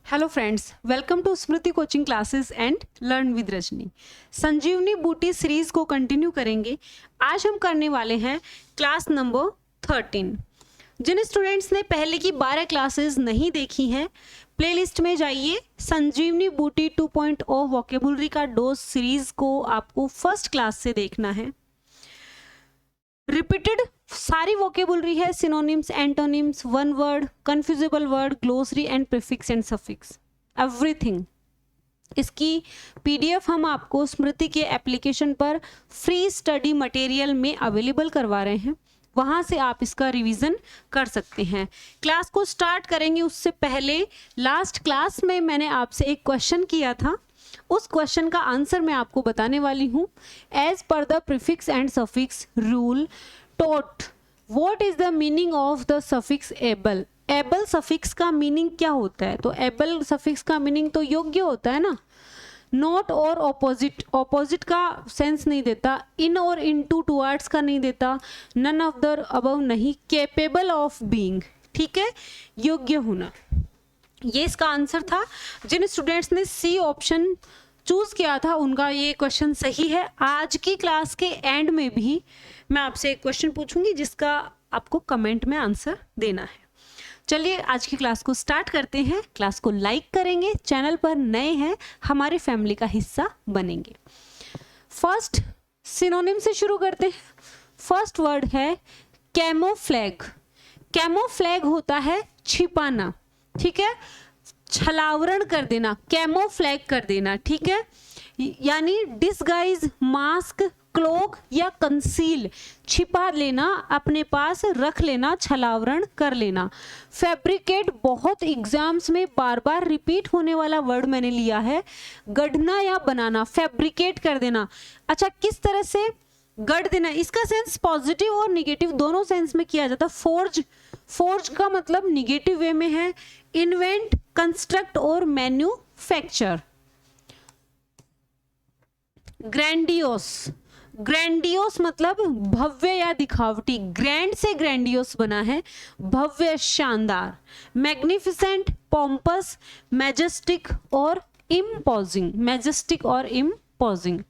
Hello friends, welcome to Smriti coaching classes and learn with Rajni. Sanjeevani Booti series को continue करेंगे। आज हम करने वाले हैं क्लास नंबर 13। जिन स्टूडेंट्स ने पहले की 12 क्लासेस नहीं देखी हैं, प्लेलिस्ट में जाइए। संजीवनी बूटी 2.0 वोकेबुलरी का डोज सीरीज को आपको फर्स्ट क्लास से देखना है। रिपीटेड सारी वोकेबुलरी है, synonyms, antonyms, one word, confusable word, glossary and prefix and suffix, everything. इसकी पीडीएफ हम आपको स्मृति के एप्लीकेशन पर फ्री स्टडी मटेरियल में अवेलेबल करवा रहे हैं, वहां से आप इसका रिवीजन कर सकते हैं। क्लास को स्टार्ट करेंगे उससे पहले लास्ट क्लास में मैंने आपसे एक क्वेश्चन किया था, उस क्वेश्चन का आंसर मैं आपको बताने वाली हूँ। As per the prefix and suffix rule टोट what is the meaning of the suffix able. Able suffix का मीनिंग क्या होता है? तो एबल सफिक्स का मीनिंग तो योग्य होता है ना, नॉट और ऑपोजिट। ऑपोजिट का सेंस नहीं देता, इन और इनटू टुवर्ड्स का नहीं देता, नन ऑफ द अबव नहीं, केपेबल ऑफ बीइंग, ठीक है, योग्य होना, ये इसका आंसर था। जिन स्टूडेंट्स ने सी ऑप्शन चूज किया था उनका ये क्वेश्चन सही है। आज की क्लास के एंड में भी मैं आपसे एक क्वेश्चन पूछूंगी जिसका आपको कमेंट में आंसर देना है। चलिए आज की क्लास को स्टार्ट करते हैं। क्लास को लाइक करेंगे, चैनल पर नए हैं हमारी फैमिली का हिस्सा बनेंगे। फर्स्ट सिनोनिम से शुरू करते हैं। फर्स्ट वर्ड है कैमोफ्लैग। कैमोफ्लैग होता है छिपाना, ठीक है, छलावरण कर देना, कैमोफ्लैग कर देना, ठीक है, यानी डिसगाइज, मास्क, क्लोक या कंसील, छिपा लेना, अपने पास रख लेना, छलावरण कर लेना। फैब्रिकेट बहुत एग्जाम्स में बार बार रिपीट होने वाला वर्ड मैंने लिया है, गढ़ना या बनाना, फैब्रिकेट कर देना। अच्छा, किस तरह से गढ़ देना? इसका सेंस पॉजिटिव और निगेटिव दोनों सेंस में किया जाता है। फोर्ज, फोर्ज का मतलब निगेटिव वे में है। इन्वेंट, कंस्ट्रक्ट और मैन्युफैक्चर। ग्रैंडियोस, ग्रैंडियोस मतलब भव्य या दिखावटी, ग्रैंड से ग्रैंडियोस बना है, भव्य, शानदार। मैग्निफिसेंट, पॉम्पस, मैजेस्टिक और इम्पोजिंग, मैजेस्टिक और इम्पोजिंग।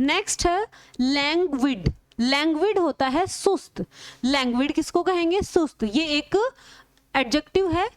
नेक्स्ट है लैंग्विड। लैंग्विड होता है सुस्त। लैंग्विड किसको कहेंगे? सुस्त। ये एक एडजेक्टिव है।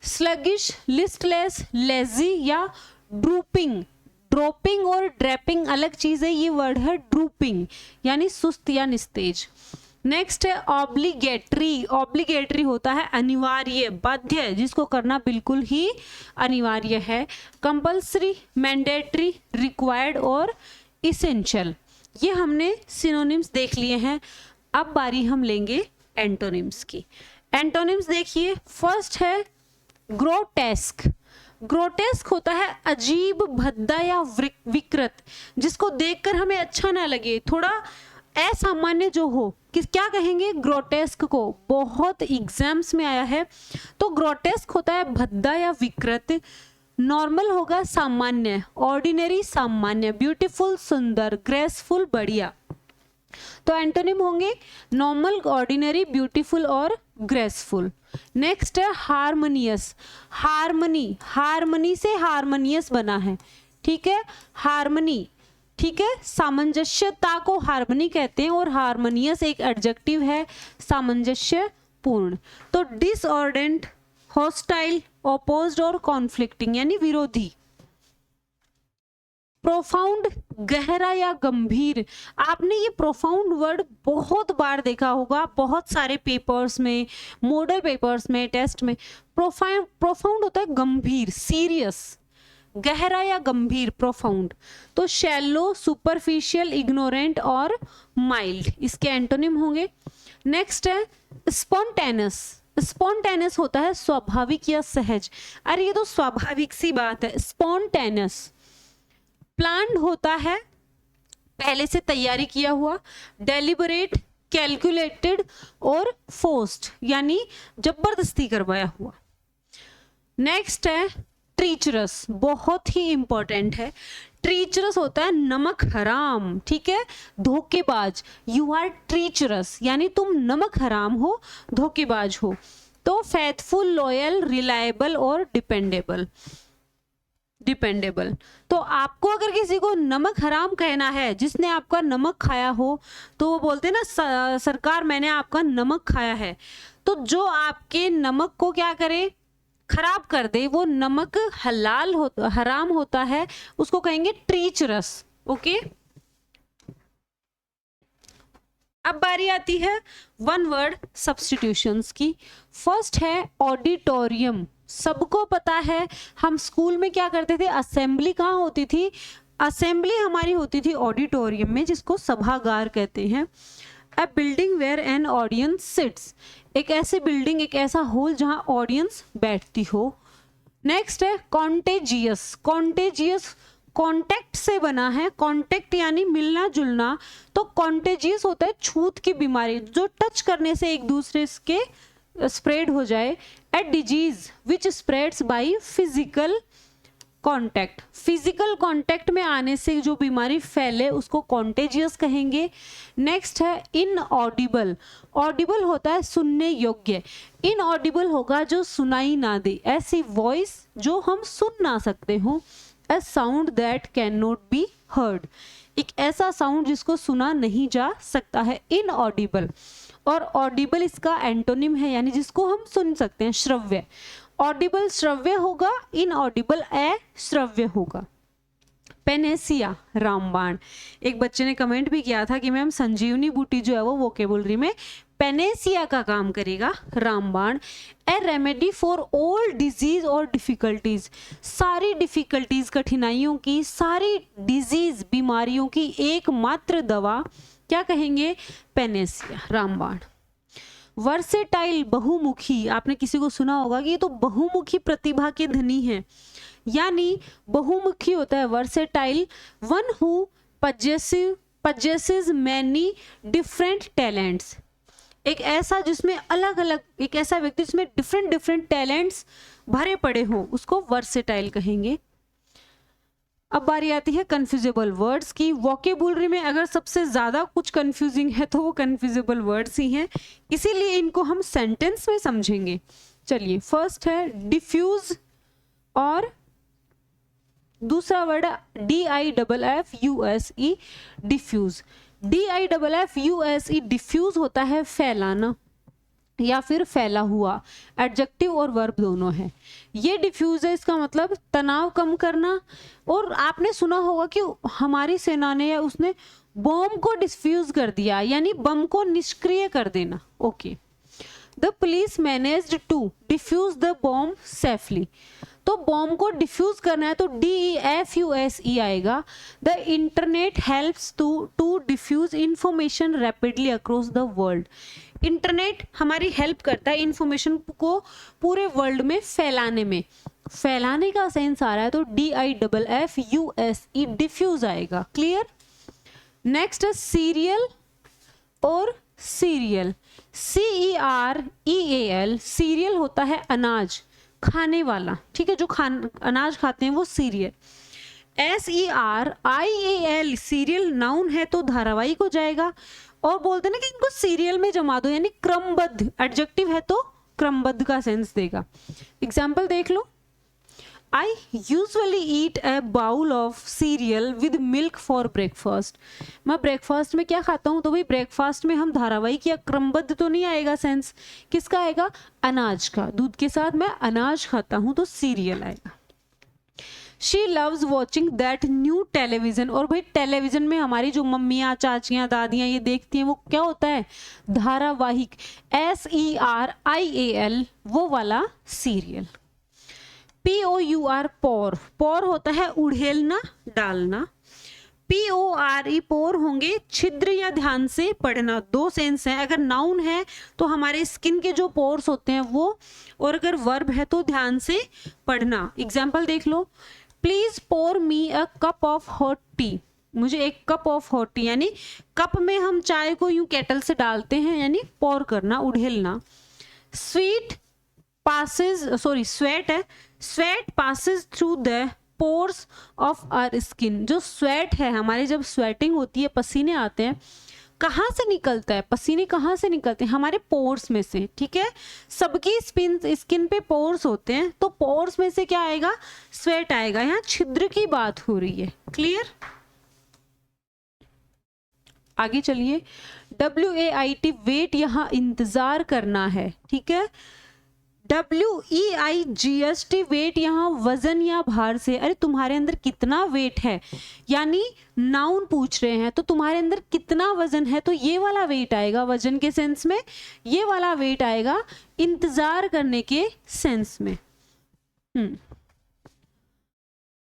स्लगिश, लिस्टलेस, लेजी या ड्रूपिंग। ड्रॉपिंग और ड्रैपिंग अलग चीज है, ये वर्ड है ड्रूपिंग, यानी सुस्त या निस्तेज। नेक्स्ट है ऑब्लिगेटरी। ऑब्लिगेटरी होता है अनिवार्य, बाध्य, जिसको करना बिल्कुल ही अनिवार्य है। कंपल्सरी, मैंडेटरी, रिक्वायर्ड और इसेंशियल। ये हमने सिनोनिम्स देख लिए हैं। अब बारी हम लेंगे एंटोनिम्स की। एंटोनिम्स देखिए, फर्स्ट है ग्रोटेस्क। ग्रोटेस्क होता है अजीब, भद्दा या विकृत, जिसको देखकर हमें अच्छा ना लगे, थोड़ा असामान्य जो हो, किस क्या कहेंगे? ग्रोटेस्क को। बहुत एग्जाम्स में आया है। तो ग्रोटेस्क होता है भद्दा या विकृत। नॉर्मल होगा सामान्य, ऑर्डिनरी सामान्य, ब्यूटीफुल सुंदर, ग्रेसफुल बढ़िया। तो एंटोनिम होंगे नॉर्मल, ऑर्डिनरी, ब्यूटीफुल और ग्रेसफुल। नेक्स्ट है हार्मोनियस। हार्मनी, हार्मनी से हार्मोनियस बना है, ठीक है, हार्मनी, ठीक है, सामंजस्यता को हार्मनी कहते हैं और हार्मोनियस एक एडजेक्टिव है, सामंजस्य पूर्ण। तो डिसऑर्डेंट, हॉस्टाइल, ऑपोज्ड और कॉन्फ्लिक्टिंग यानी विरोधी। प्रोफाउंड, गहरा या गंभीर। आपने ये प्रोफाउंड वर्ड बहुत बार देखा होगा, बहुत सारे पेपर्स में, मॉडल पेपर्स में, टेस्ट में। प्रोफाउंड होता है गंभीर, सीरियस, गहरा या गंभीर, प्रोफाउंड। तो शैलो, सुपरफिशियल, इग्नोरेंट और माइल्ड इसके एंटोनिम होंगे। नेक्स्ट है स्पॉन्टेनियस। स्पॉन्टेनियस होता है स्वाभाविक या सहज। अरे ये तो स्वाभाविक सी बात है, स्पॉन्टेनियस। प्लान्ड होता है पहले से तैयारी किया हुआ। डेलिबरेट, कैलकुलेटेड और फोर्स्ड यानी जबरदस्ती करवाया हुआ। नेक्स्ट है ट्रीचरस, बहुत ही इंपॉर्टेंट है। ट्रीचरस होता है नमक हराम, ठीक है, धोखेबाज। यू आर ट्रीचरस यानी तुम नमक हराम हो, धोखेबाज हो। तो फेथफुल, लॉयल, रिलायबल और डिपेंडेबल। तो आपको अगर किसी को नमक हराम कहना है, जिसने आपका नमक खाया हो, तो वो बोलते हैं ना सरकार मैंने आपका नमक खाया है। तो जो आपके नमक को क्या करे, खराब कर दे, वो नमक हराम होता है, उसको कहेंगे ट्रीचरस। ओके, अब बारी आती है वन वर्ड सब्स्टिट्यूशंस की। फर्स्ट है ऑडिटोरियम। सबको पता है हम स्कूल में क्या करते थे, असेंबली कहाँ होती थी, असेंबली हमारी होती थी ऑडिटोरियम में, जिसको सभागार कहते हैं। A building where an audience sits, एक ऐसी बिल्डिंग, एक ऐसा हॉल जहां ऑडियंस बैठती हो। नेक्स्ट है कॉन्टेजियस। कॉन्टेजियस कॉन्टेक्ट से बना है, कॉन्टेक्ट यानी मिलना जुलना, तो कॉन्टेजियस होता है छूत की बीमारी, जो टच करने से एक दूसरे के स्प्रेड हो जाए। A disease which spreads by physical contact, physical contact में आने से जो बीमारी फैले उसको कॉन्टेजियस कहेंगे। नेक्स्ट है इनऑडिबल। ऑडिबल होता है सुनने योग्य, इनऑडिबल होगा जो सुनाई ना दे, ऐसी वॉइस जो हम सुन ना सकते हो। A sound that cannot be heard, एक ऐसा साउंड जिसको सुना नहीं जा सकता है, इनऑडिबल। और ऑडिबल इसका एंटोनिम है, यानी जिसको हम सुन सकते हैं, श्रव्य। ऑडिबल श्रव्य होगा, इनऑडिबल अश्रव्य होगा। पेनेसिया रामबाण। एक बच्चे ने कमेंट भी किया था कि मैम संजीवनी बूटी जो है वो वोकेबुलरी में पेनेसिया का काम करेगा, रामबाण। ए रेमेडी फॉर ऑल डिजीज और डिफिकल्टीज, सारी डिफिकल्टीज कठिनाइयों की, सारी डिजीज बीमारियों की एकमात्र दवा, क्या कहेंगे, पेनेसिया, रामबाण। वर्सेटाइल बहुमुखी, आपने किसी को सुना होगा कि ये तो बहुमुखी प्रतिभा के धनी है, यानी बहुमुखी होता है versatile, one who possesses many different talents, एक ऐसा जिसमें अलग अलग, एक ऐसा व्यक्ति जिसमें डिफरेंट टैलेंट्स भरे पड़े हो, उसको वर्सेटाइल कहेंगे। अब बारी आती है कंफ्यूजेबल वर्ड्स की। वोकेबुलरी में अगर सबसे ज्यादा कुछ कंफ्यूजिंग है तो वो कंफ्यूजेबल वर्ड्स ही हैं, इसीलिए इनको हम सेंटेंस में समझेंगे। चलिए, फर्स्ट है डिफ्यूज, और दूसरा word DIFFUSE, diffuse. DIFFUSE diffuse होता है फैलाना या फिर फैला हुआ, एडजेक्टिव और वर्ब दोनों है। ये डिफ्यूज है, इसका मतलब तनाव कम करना। और आपने सुना होगा कि हमारी सेना ने या उसने बॉम्ब को डिफ्यूज कर दिया, यानी बम को निष्क्रिय कर देना। Okay, the police managed to diffuse the bomb safely, तो बॉम्ब को डिफ्यूज करना है तो DEFUSE आएगा। The internet helps to diffuse information rapidly across the world, internet हमारी हेल्प करता है इंफॉर्मेशन को पूरे वर्ल्ड में फैलाने में। फैलाने का सेंस आ रहा है तो DIFFUSE डिफ्यूज आएगा। क्लियर। नेक्स्ट सीरियल और सीरियल, CEREAL, सीरियल होता है अनाज, खाने वाला, ठीक है, जो अनाज खाते हैं वो सीरियल। SERIAL सीरियल नाउन है तो धारावाहिक हो जाएगा। और बोलते ना कि इनको सीरियल में जमा दो, यानी क्रमबद्ध, एडजेक्टिव है तो क्रमबद्ध का सेंस देगा। एग्जाम्पल देख लो, I usually eat a bowl of cereal with milk for breakfast, मैं ब्रेकफास्ट में क्या खाता हूँ, तो भाई ब्रेकफास्ट में हम धारावाहिक या क्रमबद्ध तो नहीं आएगा सेंस, किसका आएगा, अनाज का, दूध के साथ मैं अनाज खाता हूँ तो सीरियल आएगा। She loves watching that new television, और भाई टेलीविजन में हमारी जो मम्मियाँ, चाचियाँ, दादियाँ ये देखती हैं वो क्या होता है, धारावाहिक, SERIAL वो वाला सीरियल। POUR पोर, पोर होता है उड़ेलना, डालना। PORE पोर होंगे छिद्र या ध्यान से पढ़ना, दो सेंस है। अगर नाउन है तो हमारे स्किन के जो पोर्स होते हैं वो, और अगर वर्ब है तो ध्यान से पढ़ना। एग्जाम्पल देख लो, please pour me a cup of hot tea, मुझे एक कप ऑफ हॉट टी, यानी कप में हम चाय को यूं केटल से डालते हैं, यानी पोर करना, उड़ेलना। स्वेट है, sweat passes through the pores of our skin, जो स्वेट है हमारी, जब स्वेटिंग होती है, पसीने आते हैं कहाँ से निकलता है पसीने? कहाँ से निकलते हैं? हमारे पोर्स में से, ठीक है। सबकी स्किन पे पोर्स होते हैं, तो पोर्स में से क्या आएगा? स्वेट आएगा। यहाँ छिद्र की बात हो रही है, क्लियर। आगे चलिए, WAIT वेट, यहाँ इंतजार करना है, ठीक है। WEIGST वेट, यहाँ वजन या भार से। अरे तुम्हारे अंदर कितना वेट है, यानी नाउन पूछ रहे हैं तो तुम्हारे अंदर कितना वजन है, तो ये वाला वेट आएगा वजन के सेंस में, ये वाला वेट आएगा इंतजार करने के सेंस में।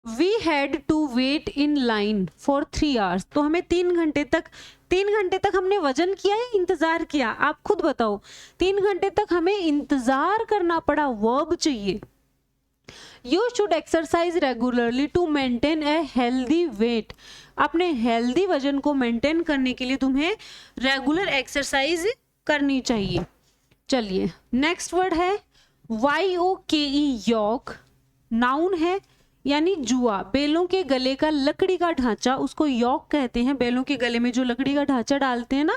We had to wait in line for 3 hours, तो हमें 3 घंटे तक हमने वजन किया या इंतजार किया? आप खुद बताओ। 3 घंटे तक हमें इंतजार करना पड़ा, वर्ब चाहिए। You should exercise regularly to maintain a healthy weight, अपने हेल्दी वजन को मेंटेन करने के लिए तुम्हें रेगुलर एक्सरसाइज करनी चाहिए। चलिए नेक्स्ट वर्ड है YOKE, यॉक, नाउन है यानी जुआ। बैलों के गले का लकड़ी का ढांचा, उसको यॉक कहते हैं। बैलों के गले में जो लकड़ी का ढांचा डालते हैं ना,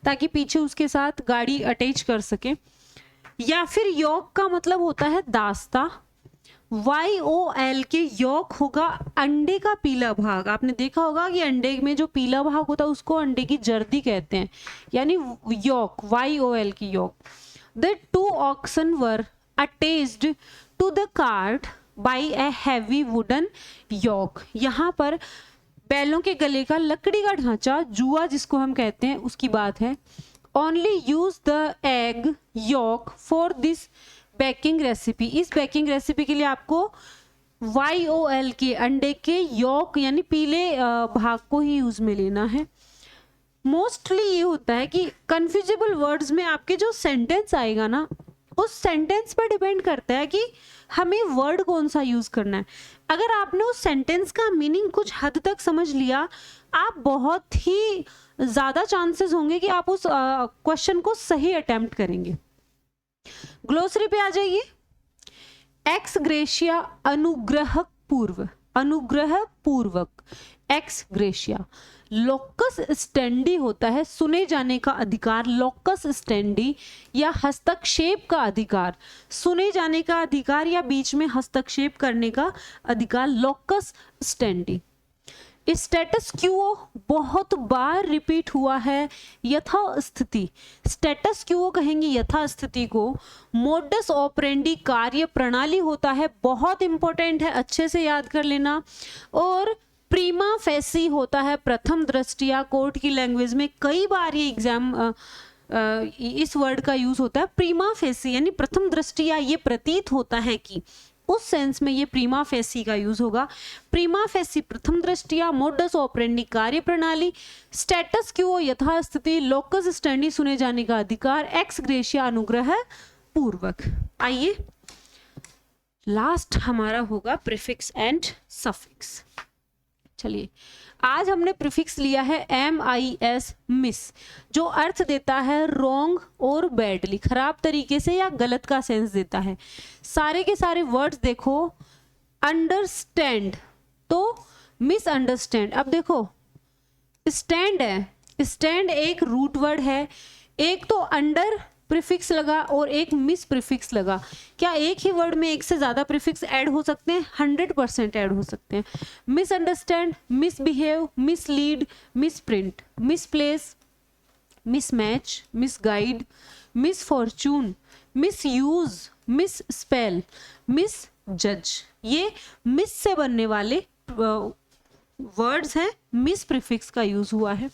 ताकि पीछे उसके साथ गाड़ी अटैच कर सके। या फिर यॉक का मतलब होता है दास्ता। YOL के यॉक होगा अंडे का पीला भाग। आपने देखा होगा कि अंडे में जो पीला भाग होता है उसको अंडे की जर्दी कहते हैं, यानी यॉक, YOL की York. The 2 oxen were attached to the cart by a heavy wooden yoke, यहाँ पर बैलों के गले का लकड़ी का ढांचा, जुआ जिसको हम कहते हैं, उसकी बात है। Only use the egg yolk for this baking recipe, इस बेकिंग रेसिपी के लिए आपको YOL के अंडे के यॉक यानी पीले भाग को ही यूज में लेना है। मोस्टली ये होता है कि कन्फ्यूजेबल वर्ड्स में आपके जो सेंटेंस आएगा ना, उस सेंटेंस पर डिपेंड करता है कि हमें वर्ड कौन सा यूज करना है। अगर आपने उस सेंटेंस का मीनिंग कुछ हद तक समझ लिया, आप बहुत ही ज्यादा चांसेस होंगे कि आप उस क्वेश्चन को सही अटेम्प्ट करेंगे। ग्लोसरी पे आ जाइए। एक्स ग्रेशिया, अनुग्रह पूर्व, अनुग्रह पूर्वक, एक्स ग्रेशिया। लोकस स्टैंडी होता है सुने जाने का अधिकार, लोकस स्टैंडी या हस्तक्षेप का अधिकार, सुने जाने का अधिकार या बीच में हस्तक्षेप करने का अधिकार, लोकस स्टैंडी। स्टेटस क्यूओ बहुत बार रिपीट हुआ है, यथास्थिति, स्टेटस क्यूओ कहेंगे यथास्थिति को। मोडस ऑपरेंडी कार्य प्रणाली होता है, बहुत इंपॉर्टेंट है, अच्छे से याद कर लेना। और प्रीमा फेसी होता है प्रथम दृष्टिया, कोर्ट की लैंग्वेज में कई बार ये एग्जाम इस वर्ड का यूज होता है, प्रीमा फेसी यानी प्रथम दृष्टिया, ये प्रतीत होता है कि, उस सेंस में ये प्रीमा फेसी का यूज होगा। प्रीमा फेसी प्रथम दृष्टिया, मोडस ऑपरेंडी कार्य प्रणाली, स्टेटस क्यूओ यथास्थिति, लोकस स्टैंडी सुने जाने का अधिकार, एक्स ग्रेशिया अनुग्रह पूर्वक। आइए लास्ट हमारा होगा प्रीफिक्स एंड सफिक्स। चलिए आज हमने प्रीफिक्स लिया है MIS, मिस, जो अर्थ देता है रॉन्ग और बैडली, खराब तरीके से या गलत का सेंस देता है। सारे के सारे वर्ड्स देखो, अंडरस्टैंड तो मिसअंडरस्टैंड। अब देखो स्टैंड है, स्टैंड एक रूट वर्ड है, एक तो अंडर प्रीफिक्स लगा और एक मिस प्रीफिक्स लगा। क्या एक ही वर्ड में एक से ज्यादा प्रीफिक्स ऐड हो सकते हैं? 100% ऐड हो सकते हैं। Misunderstand, misbehave, mislead, misprint, misplace, mismatch, misguide, misfortune, misuse, misspell, misjudge, ये मिस से बनने वाले वर्ड्स हैं, मिस प्रीफिक्स का यूज हुआ है।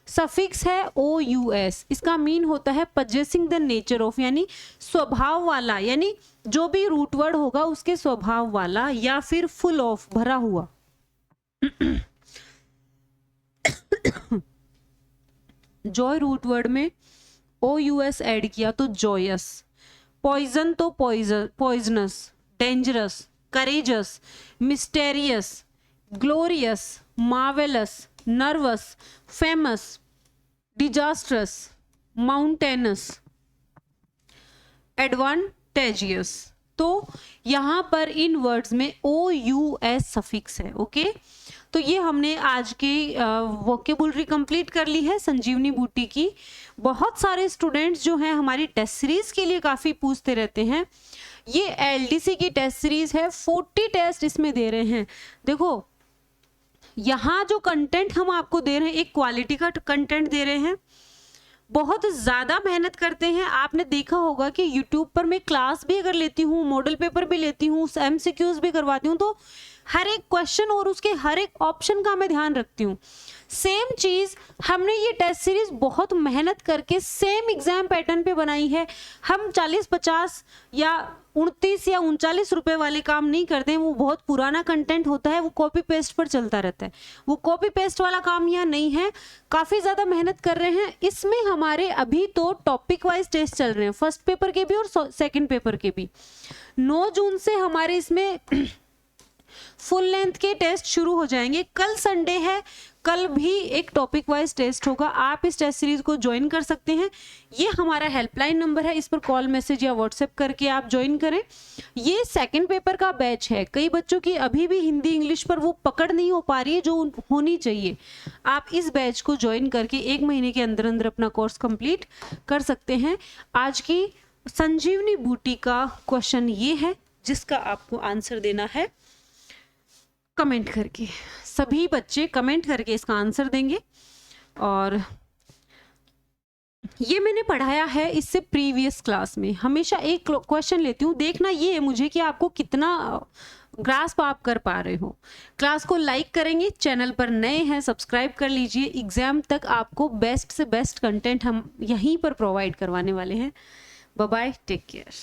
सफिक्स है OUS, इसका मीन होता है पजेसिंग द नेचर ऑफ, यानी स्वभाव वाला, यानी जो भी रूट वर्ड होगा उसके स्वभाव वाला, या फिर फुल ऑफ, भरा हुआ। जॉय रूट वर्ड में OUS ऐड किया तो जॉयस, पॉइजन तो poisonous, dangerous, courageous, mysterious, glorious, marvellous, nervous, famous, disastrous, mountainous, advantageous. तो यहां पर इन वर्ड्स में OUS सफिक्स है, ओके। तो ये हमने आज के वोकेबुलरी कंप्लीट कर ली है संजीवनी बूटी की। बहुत सारे स्टूडेंट्स जो हैं हमारी टेस्ट सीरीज के लिए काफ़ी पूछते रहते हैं। ये एलडीसी की टेस्ट सीरीज है, 40 टेस्ट इसमें दे रहे हैं। देखो यहाँ जो कंटेंट हम आपको दे रहे हैं, एक क्वालिटी का कंटेंट दे रहे हैं, बहुत ज़्यादा मेहनत करते हैं। आपने देखा होगा कि YouTube पर मैं क्लास भी अगर लेती हूँ, मॉडल पेपर भी लेती हूँ, MCQs भी करवाती हूँ, तो हर एक क्वेश्चन और उसके हर एक ऑप्शन का मैं ध्यान रखती हूँ। सेम चीज़ हमने ये टेस्ट सीरीज बहुत मेहनत करके सेम एग्जाम पैटर्न पे बनाई है। हम 40-50 या 29 या 39 रुपए वाले काम नहीं करते हैं, वो बहुत पुराना कंटेंट होता है, वो कॉपी पेस्ट पर चलता रहता है। वो कॉपी पेस्ट वाला काम यहाँ नहीं है, काफ़ी ज़्यादा मेहनत कर रहे हैं। इसमें हमारे अभी तो टॉपिक वाइज टेस्ट चल रहे हैं, फर्स्ट पेपर के भी और सेकेंड पेपर के भी। 9 जून से हमारे इसमें फुल लेंथ के टेस्ट शुरू हो जाएंगे। कल संडे है, कल भी एक टॉपिक वाइज टेस्ट होगा। आप इस टेस्ट सीरीज को ज्वाइन कर सकते हैं। ये हमारा हेल्पलाइन नंबर है, इस पर कॉल, मैसेज या व्हाट्सएप करके आप ज्वाइन करें। ये सेकंड पेपर का बैच है। कई बच्चों की अभी भी हिंदी इंग्लिश पर वो पकड़ नहीं हो पा रही है जो होनी चाहिए। आप इस बैच को ज्वाइन करके 1 महीने के अंदर अंदर अपना कोर्स कंप्लीट कर सकते हैं। आज की संजीवनी बूटी का क्वेश्चन ये है, जिसका आपको आंसर देना है कमेंट करके। सभी बच्चे कमेंट करके इसका आंसर देंगे। और ये मैंने पढ़ाया है इससे प्रीवियस क्लास में। हमेशा एक क्वेश्चन लेती हूँ, देखना ये है मुझे कि आपको कितना ग्रास्प आप कर पा रहे हो। क्लास को लाइक करेंगे, चैनल पर नए हैं सब्सक्राइब कर लीजिए। एग्जाम तक आपको बेस्ट से बेस्ट कंटेंट हम यहीं पर प्रोवाइड करवाने वाले हैं। Bye bye, take care.